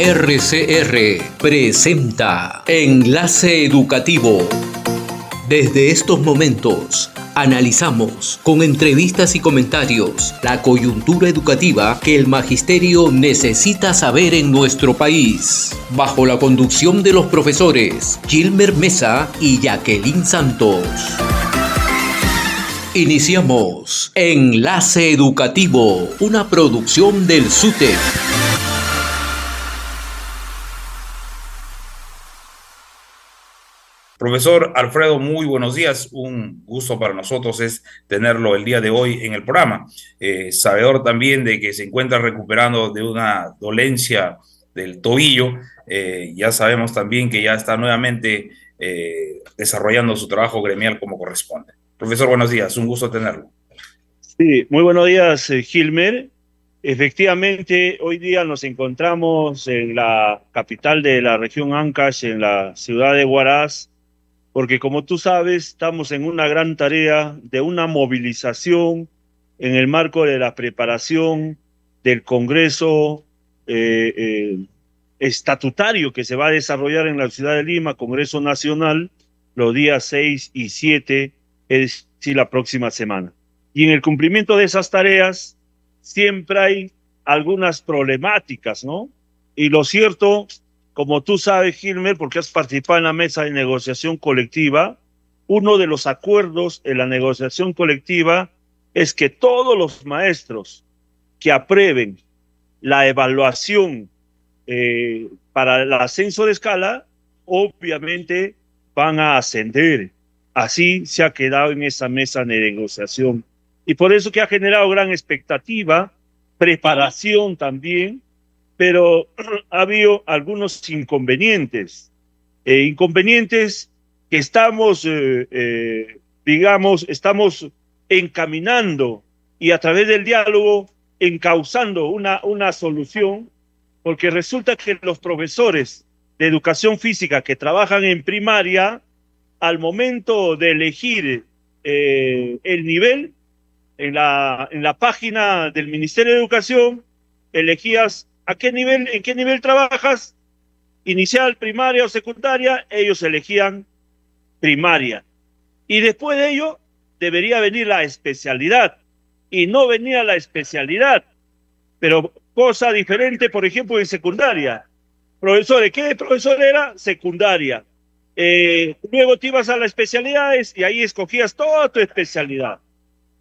RCR presenta Enlace Educativo. Desde estos momentos analizamos con entrevistas y comentarios la coyuntura educativa que el magisterio necesita saber en nuestro país, bajo la conducción de los profesores Gilmer Mesa y Jacqueline Santos. Iniciamos Enlace Educativo, una producción del SUTEP. Profesor Alfredo, muy buenos días. Un gusto para nosotros es tenerlo el día de hoy en el programa. Sabedor también de que se encuentra recuperando de una dolencia del tobillo. Ya sabemos también que ya está nuevamente desarrollando su trabajo gremial como corresponde. Profesor, buenos días. Un gusto tenerlo. Sí, muy buenos días, Gilmer. Efectivamente, hoy día nos encontramos en la capital de la región Ancash, en la ciudad de Huaraz, porque como tú sabes, estamos en una gran tarea de una movilización en el marco de la preparación del Congreso estatutario que se va a desarrollar en la ciudad de Lima, Congreso Nacional, los días 6 y 7, es decir, la próxima semana. Y en el cumplimiento de esas tareas siempre hay algunas problemáticas, ¿no? Y lo cierto, como tú sabes, Gilmer, porque has participado en la mesa de negociación colectiva, uno de los acuerdos en la negociación colectiva es que todos los maestros que aprueben la evaluación para el ascenso de escala, obviamente van a ascender. Así se ha quedado en esa mesa de negociación. Y por eso que ha generado gran expectativa, preparación también, pero ha habido algunos inconvenientes. Inconvenientes que estamos, digamos, estamos encaminando y a través del diálogo encauzando una solución, porque resulta que los profesores de educación física que trabajan en primaria, al momento de elegir el nivel, en la página del Ministerio de Educación, elegías en qué nivel trabajas, inicial, primaria o secundaria, ellos elegían primaria. Y después de ello debería venir la especialidad. Y no venía la especialidad, pero cosa diferente, por ejemplo, en secundaria. Profesores, ¿qué profesor era? Secundaria. Luego te ibas a las especialidades y ahí escogías toda tu especialidad.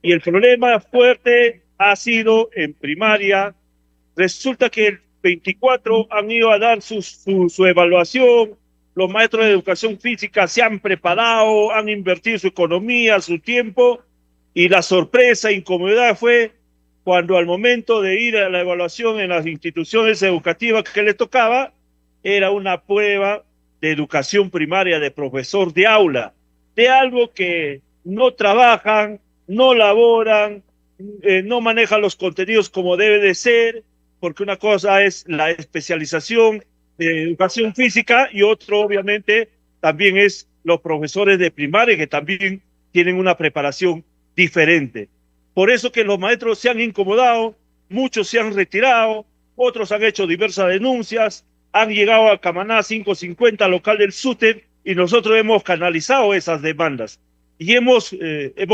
Y el problema fuerte ha sido en primaria. Resulta que el 24 han ido a dar su evaluación. Los maestros de educación física se han preparado, han invertido su economía, su tiempo, y la sorpresa, incomodidad fue cuando al momento de ir a la evaluación en las instituciones educativas que les tocaba, era una prueba de educación primaria de profesor de aula, de algo que no trabajan, no laboran, no manejan los contenidos como debe de ser, porque una cosa es la especialización de educación física y otro obviamente también es los profesores de primaria que también tienen una preparación diferente. Por eso que los maestros se han incomodado, muchos se han retirado, otros han hecho diversas denuncias, han llegado a Camaná 550, local del SUTEP, y nosotros hemos canalizado esas demandas. Y hemos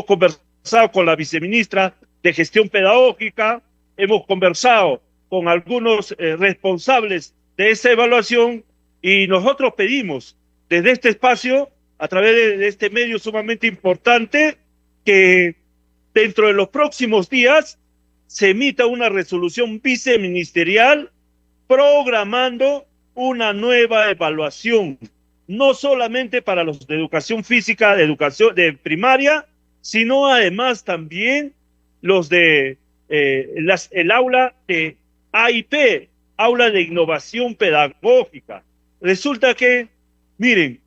conversado con la viceministra de Gestión Pedagógica, hemos conversado con algunos responsables de esa evaluación, y nosotros pedimos desde este espacio, a través de este medio sumamente importante, que dentro de los próximos días se emita una resolución viceministerial programando una nueva evaluación, no solamente para los de educación física, de educación de primaria, sino además también los de el aula de AIP, aula de innovación pedagógica. Resulta que, miren,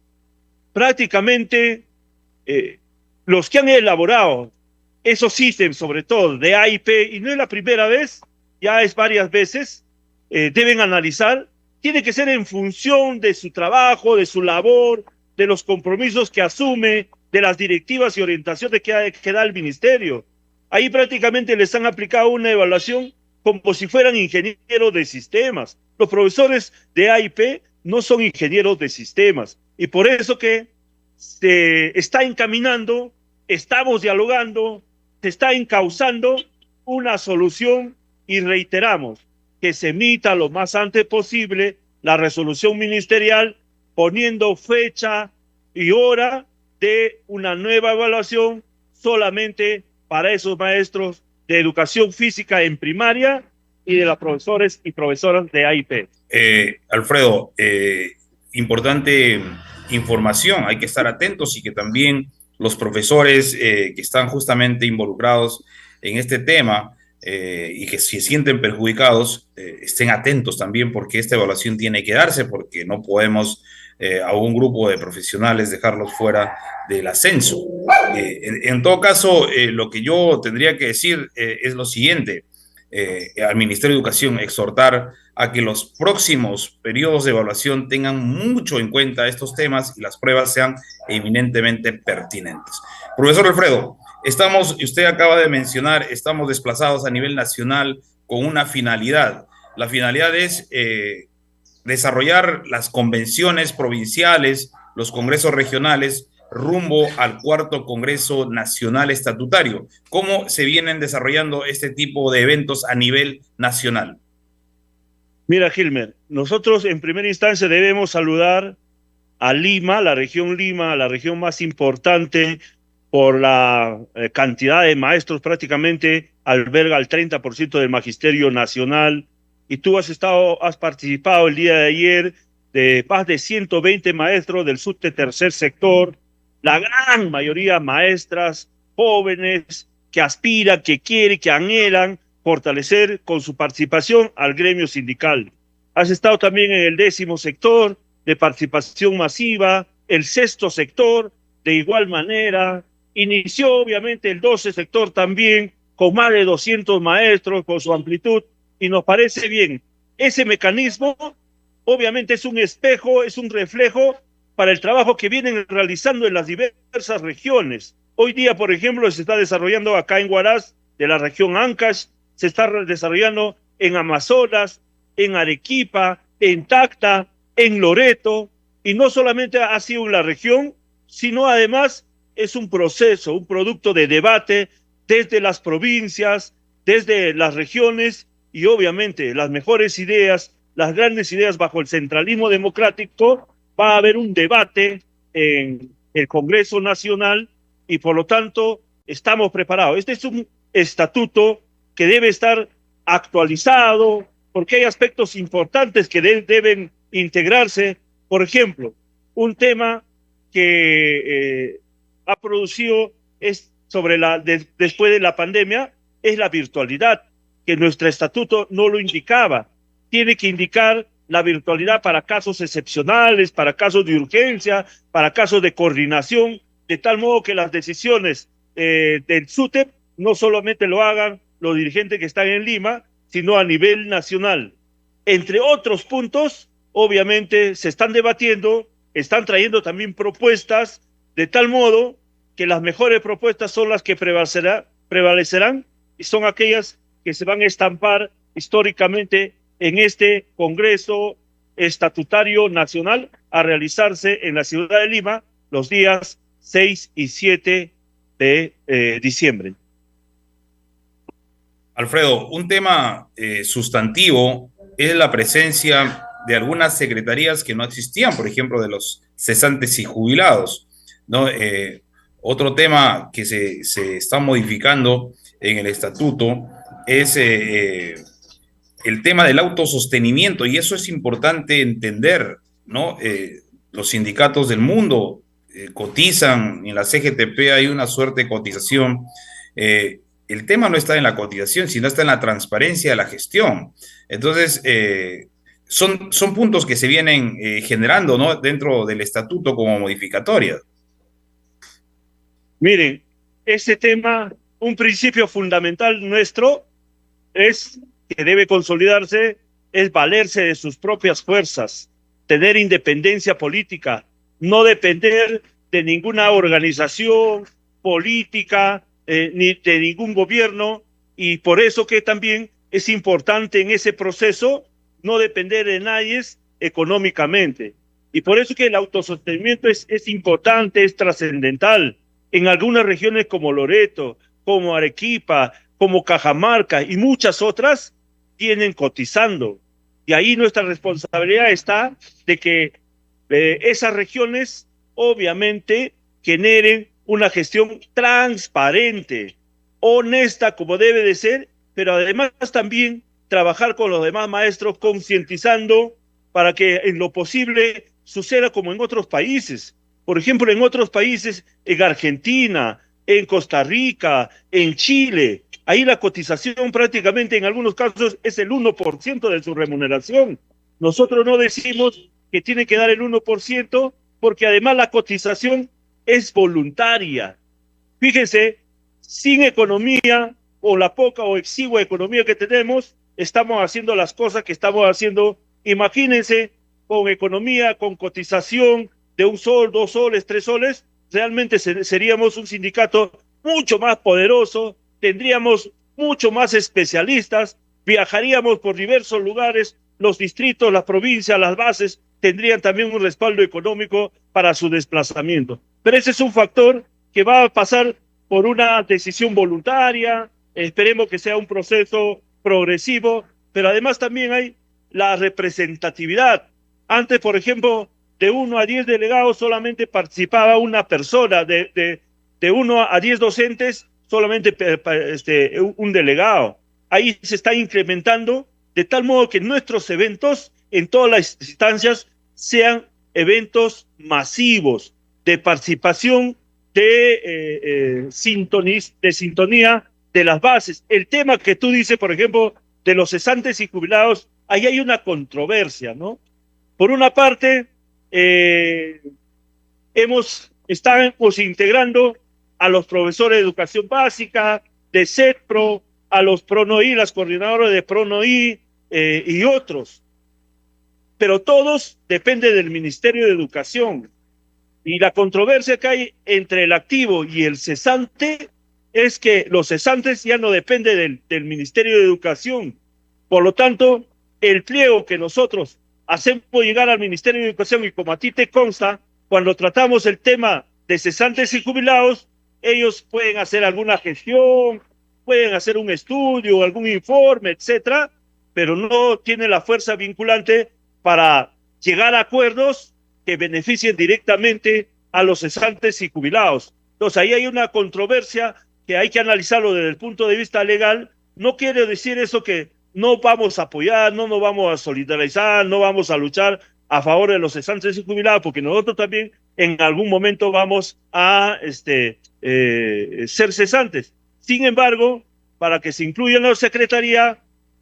prácticamente los que han elaborado esos ítems, sobre todo de AIP, y no es la primera vez, ya es varias veces, deben analizar, tiene que ser en función de su trabajo, de su labor, de los compromisos que asume, de las directivas y orientaciones que da el ministerio. Ahí prácticamente les han aplicado una evaluación como si fueran ingenieros de sistemas. Los profesores de AIP no son ingenieros de sistemas y por eso que se está encaminando, estamos dialogando, se está encauzando una solución y reiteramos que se emita lo más antes posible la resolución ministerial poniendo fecha y hora de una nueva evaluación solamente para esos maestros de educación física en primaria y de los profesores y profesoras de AIP. Alfredo, importante información, hay que estar atentos y que también los profesores que están justamente involucrados en este tema y que se sienten perjudicados estén atentos también porque esta evaluación tiene que darse porque no podemos a un grupo de profesionales dejarlos fuera del ascenso. En todo caso, lo que yo tendría que decir es lo siguiente. Al Ministerio de Educación exhortar a que los próximos periodos de evaluación tengan mucho en cuenta estos temas y las pruebas sean eminentemente pertinentes. Profesor Alfredo, usted acaba de mencionar, estamos desplazados a nivel nacional con una finalidad. La finalidad es desarrollar las convenciones provinciales, los congresos regionales, rumbo al cuarto Congreso Nacional Estatutario. ¿Cómo se vienen desarrollando este tipo de eventos a nivel nacional? Mira, Gilmer, nosotros en primera instancia debemos saludar a Lima, la región más importante por la cantidad de maestros, prácticamente alberga el 30% del magisterio nacional. Y tú has participado el día de ayer de más de 120 maestros del subte tercer sector, la gran mayoría maestras jóvenes que aspiran, que quieren, que anhelan fortalecer con su participación al gremio sindical. Has estado también en el 10º sector de participación masiva, el 6º sector de igual manera. Inició obviamente el 12 sector también con más de 200 maestros por su amplitud y nos parece bien. Ese mecanismo obviamente es un espejo, es un reflejo para el trabajo que vienen realizando en las diversas regiones. Hoy día, por ejemplo, se está desarrollando acá en Huaraz, de la región Ancash, se está desarrollando en Amazonas, en Arequipa, en Tacta, en Loreto, y no solamente ha sido en la región, sino además es un proceso, un producto de debate desde las provincias, desde las regiones, y obviamente las mejores ideas, las grandes ideas bajo el centralismo democrático, va a haber un debate en el Congreso Nacional y por lo tanto estamos preparados. Este es un estatuto que debe estar actualizado porque hay aspectos importantes que deben integrarse. Por ejemplo, un tema que ha producido después de la pandemia es la virtualidad, que nuestro estatuto no lo indicaba. Tiene que indicar la virtualidad para casos excepcionales, para casos de urgencia, para casos de coordinación, de tal modo que las decisiones del SUTEP no solamente lo hagan los dirigentes que están en Lima, sino a nivel nacional. Entre otros puntos, obviamente se están debatiendo, están trayendo también propuestas, de tal modo que las mejores propuestas son las que prevalecerán y son aquellas que se van a estampar históricamente en este Congreso Estatutario Nacional a realizarse en la ciudad de Lima los días 6 y 7 de diciembre. Alfredo, un tema sustantivo es la presencia de algunas secretarías que no existían, por ejemplo, de los cesantes y jubilados, ¿no? Otro tema que se está modificando en el estatuto es el tema del autosostenimiento, y eso es importante entender, ¿no? Los sindicatos del mundo cotizan, en la CGTP hay una suerte de cotización. El tema no está en la cotización, sino está en la transparencia de la gestión. Entonces, son puntos que se vienen generando, ¿no?, dentro del estatuto como modificatoria. Miren, este tema, un principio fundamental nuestro es que debe consolidarse, es valerse de sus propias fuerzas, tener independencia política, no depender de ninguna organización política, ni de ningún gobierno, y por eso que también es importante en ese proceso no depender de nadie económicamente. Y por eso que el autosostenimiento es importante, es trascendental. En algunas regiones como Loreto, como Arequipa, como Cajamarca y muchas otras, tienen cotizando. Y ahí nuestra responsabilidad está de que esas regiones obviamente generen una gestión transparente, honesta como debe de ser, pero además también trabajar con los demás maestros concientizando para que en lo posible suceda como en otros países. Por ejemplo, en otros países, en Argentina, en Costa Rica, en Chile, ahí la cotización prácticamente en algunos casos es el 1% de su remuneración. Nosotros no decimos que tiene que dar el 1% porque además la cotización es voluntaria. Fíjense, sin economía o la poca o exigua economía que tenemos, estamos haciendo las cosas que estamos haciendo. Imagínense, con economía, con cotización de 1 sol, 2 soles, 3 soles, realmente seríamos un sindicato mucho más poderoso, tendríamos mucho más especialistas, viajaríamos por diversos lugares, los distritos, las provincias, las bases, tendrían también un respaldo económico para su desplazamiento. Pero ese es un factor que va a pasar por una decisión voluntaria, esperemos que sea un proceso progresivo, pero además también hay la representatividad. Antes, por ejemplo, de 1 a 10 delegados solamente participaba una persona, de 1 a 10 docentes solamente un delegado. Ahí se está incrementando de tal modo que nuestros eventos en todas las instancias sean eventos masivos de participación, de sintonía de las bases. El tema que tú dices, por ejemplo, de los cesantes y jubilados, ahí hay una controversia, ¿no? Por una parte, estamos integrando a los profesores de educación básica, de CETPRO, a los PRONOI, las coordinadoras de PRONOI y otros. Pero todos dependen del Ministerio de Educación. Y la controversia que hay entre el activo y el cesante es que los cesantes ya no dependen del Ministerio de Educación. Por lo tanto, el pliego que nosotros hacemos llegar al Ministerio de Educación, y como a ti te consta, cuando tratamos el tema de cesantes y jubilados, ellos pueden hacer alguna gestión, pueden hacer un estudio, algún informe, etcétera, pero no tienen la fuerza vinculante para llegar a acuerdos que beneficien directamente a los cesantes y jubilados. Entonces, ahí hay una controversia que hay que analizarlo desde el punto de vista legal. No quiere decir eso que no vamos a apoyar, no nos vamos a solidarizar, no vamos a luchar a favor de los cesantes y jubilados, porque nosotros también en algún momento vamos a ser cesantes. Sin embargo, para que se incluya en la secretaría,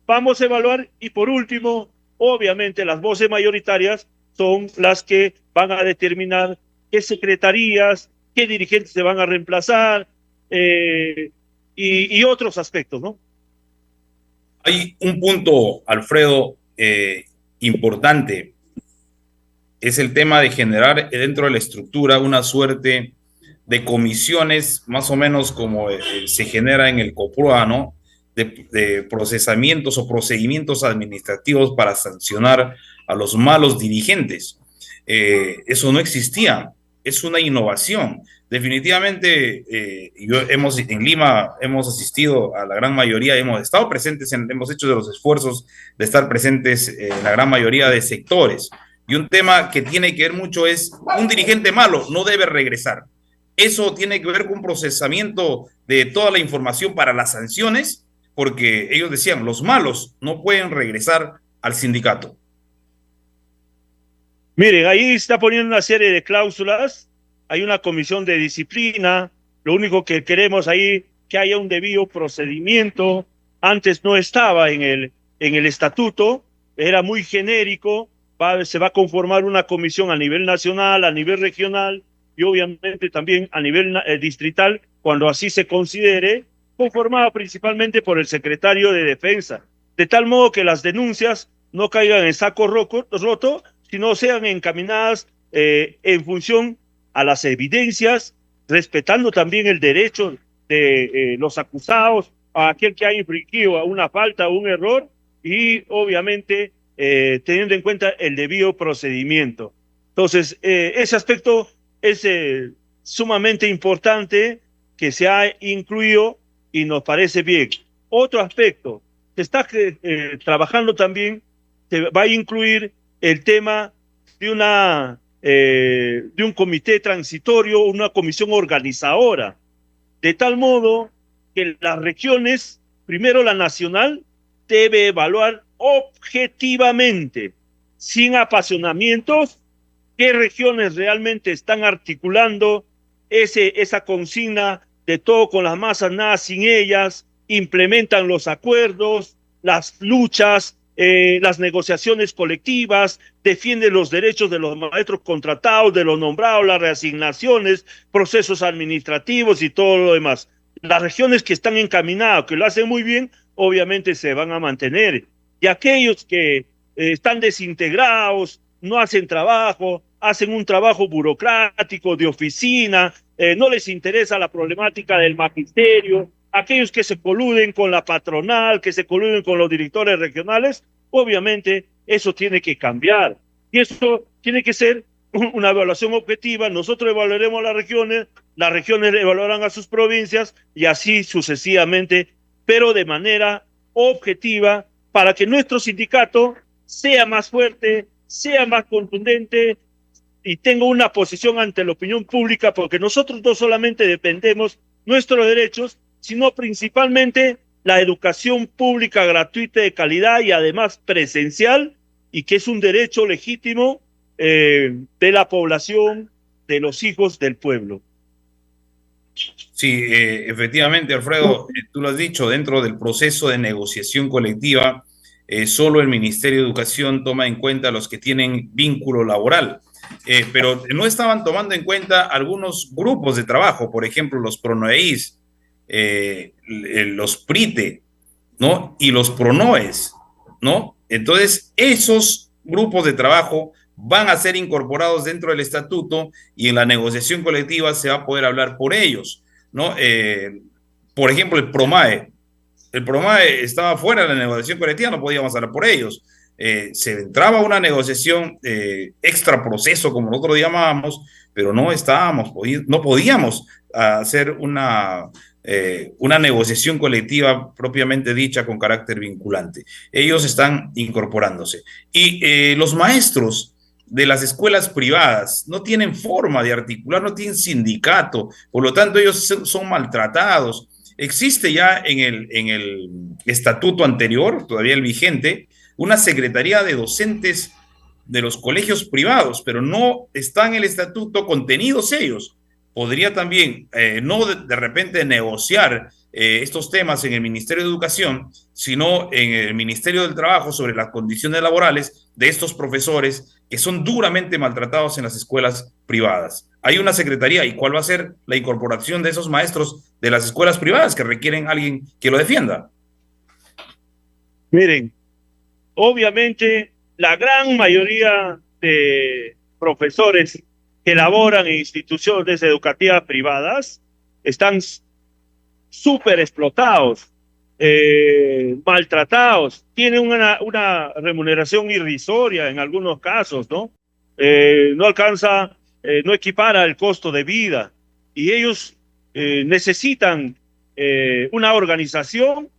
vamos a evaluar y por último, obviamente las voces mayoritarias son las que van a determinar qué secretarías, qué dirigentes se van a reemplazar y otros aspectos, ¿no? Hay un punto, Alfredo, importante, es el tema de generar dentro de la estructura una suerte de comisiones, más o menos como se genera en el COPRUA, ¿no? De procesamientos o procedimientos administrativos para sancionar a los malos dirigentes. Eso no existía, es una innovación. Definitivamente, en Lima hemos asistido a la gran mayoría, hemos estado presentes, hemos hecho de los esfuerzos de estar presentes en la gran mayoría de sectores. Y un tema que tiene que ver mucho es, un dirigente malo no debe regresar. Eso tiene que ver con un procesamiento de toda la información para las sanciones, porque ellos decían, los malos no pueden regresar al sindicato. Miren, ahí está poniendo una serie de cláusulas, hay una comisión de disciplina, lo único que queremos ahí que haya un debido procedimiento, antes no estaba en el estatuto, era muy genérico, se va a conformar una comisión a nivel nacional, a nivel regional y obviamente también a nivel distrital, cuando así se considere, conformada principalmente por el secretario de Defensa, de tal modo que las denuncias no caigan en saco roto, sino sean encaminadas en función a las evidencias, respetando también el derecho de los acusados, a aquel que ha infringido a una falta o un error, y obviamente teniendo en cuenta el debido procedimiento. Entonces, ese aspecto es sumamente importante que se ha incluido y nos parece bien. Otro aspecto, se está trabajando también, se va a incluir el tema de un comité transitorio, una comisión organizadora, de tal modo que las regiones, primero la nacional, debe evaluar objetivamente, sin apasionamientos, qué regiones realmente están articulando esa consigna de todo con las masas, nada sin ellas, implementan los acuerdos, las luchas, las negociaciones colectivas, defienden los derechos de los maestros contratados, de los nombrados, las reasignaciones, procesos administrativos y todo lo demás. Las regiones que están encaminadas, que lo hacen muy bien, obviamente se van a mantener. Y aquellos que están desintegrados, no hacen trabajo, hacen un trabajo burocrático de oficina, no les interesa la problemática del magisterio, aquellos que se coluden con la patronal, que se coluden con los directores regionales, obviamente eso tiene que cambiar. Y eso tiene que ser una evaluación objetiva. Nosotros evaluaremos las regiones evaluarán a sus provincias y así sucesivamente, pero de manera objetiva para que nuestro sindicato sea más fuerte, sea más contundente y tenga una posición ante la opinión pública, porque nosotros no solamente defendemos nuestros derechos, sino principalmente la educación pública gratuita de calidad y además presencial, y que es un derecho legítimo de la población, de los hijos del pueblo. Sí, efectivamente, Alfredo, tú lo has dicho, dentro del proceso de negociación colectiva, solo el Ministerio de Educación toma en cuenta a los que tienen vínculo laboral, pero no estaban tomando en cuenta algunos grupos de trabajo, por ejemplo, los PRONOEIs, los PRITE, ¿no? Y los PRONOES, ¿no? Entonces, esos grupos de trabajo van a ser incorporados dentro del estatuto y en la negociación colectiva se va a poder hablar por ellos, ¿no? Por ejemplo, el PROMAE estaba fuera de la negociación colectiva, no podíamos hablar por ellos. Se entraba a una negociación extra proceso, como nosotros llamábamos, pero no podíamos hacer una negociación colectiva propiamente dicha con carácter vinculante. Ellos están incorporándose. Y los maestros de las escuelas privadas no tienen forma de articular, no tienen sindicato, por lo tanto ellos son maltratados. Existe ya en el estatuto anterior, todavía el vigente, una secretaría de docentes de los colegios privados, pero no está en el estatuto contenidos ellos. Podría también no de repente negociar estos temas en el Ministerio de Educación, sino en el Ministerio del Trabajo sobre las condiciones laborales de estos profesores que son duramente maltratados en las escuelas privadas. Hay una secretaría, ¿y cuál va a ser la incorporación de esos maestros de las escuelas privadas que requieren a alguien que lo defienda? Miren, obviamente la gran mayoría de profesores que laboran en instituciones educativas privadas están súper explotados, maltratados, tienen una remuneración irrisoria en algunos casos, ¿no? No alcanza, no equipara el costo de vida y ellos necesitan una organización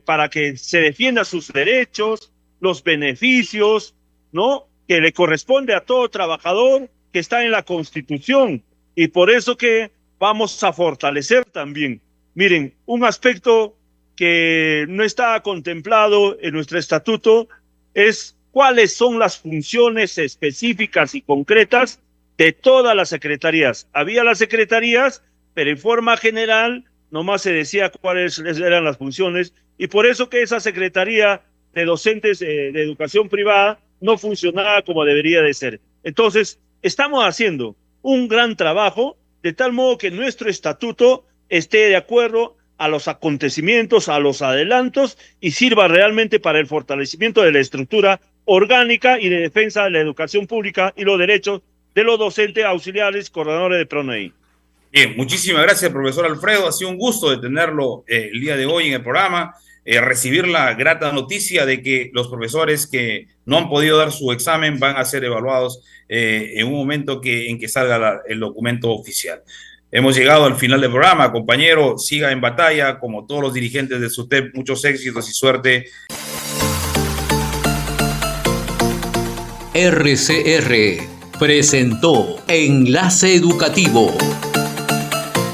para que se defienda sus derechos, los beneficios, ¿no? Que le corresponde a todo trabajador que está en la Constitución, y por eso que vamos a fortalecer también. Miren, un aspecto que no está contemplado en nuestro estatuto es cuáles son las funciones específicas y concretas de todas las secretarías. Había las secretarías, pero en forma general nomás se decía cuáles eran las funciones, y por eso que esa secretaría de docentes de educación privada no funcionaba como debería de ser. Entonces, estamos haciendo un gran trabajo de tal modo que nuestro estatuto esté de acuerdo a los acontecimientos, a los adelantos, y sirva realmente para el fortalecimiento de la estructura orgánica y de defensa de la educación pública y los derechos de los docentes auxiliares, coordinadores de PRONOEI. Bien, muchísimas gracias, profesor Alfredo. Ha sido un gusto de tenerlo el día de hoy en el programa. recibir la grata noticia de que los profesores que no han podido dar su examen van a ser evaluados en un momento en que salga el documento oficial. Hemos llegado al final del programa, compañero, siga en batalla, como todos los dirigentes de SUTEP, muchos éxitos y suerte. RCR presentó Enlace Educativo.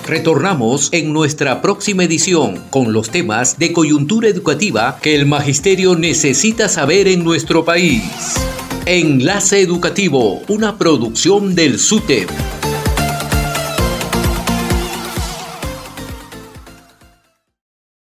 Retornamos en nuestra próxima edición con los temas de coyuntura educativa que el magisterio necesita saber en nuestro país. Enlace Educativo, una producción del SUTEP.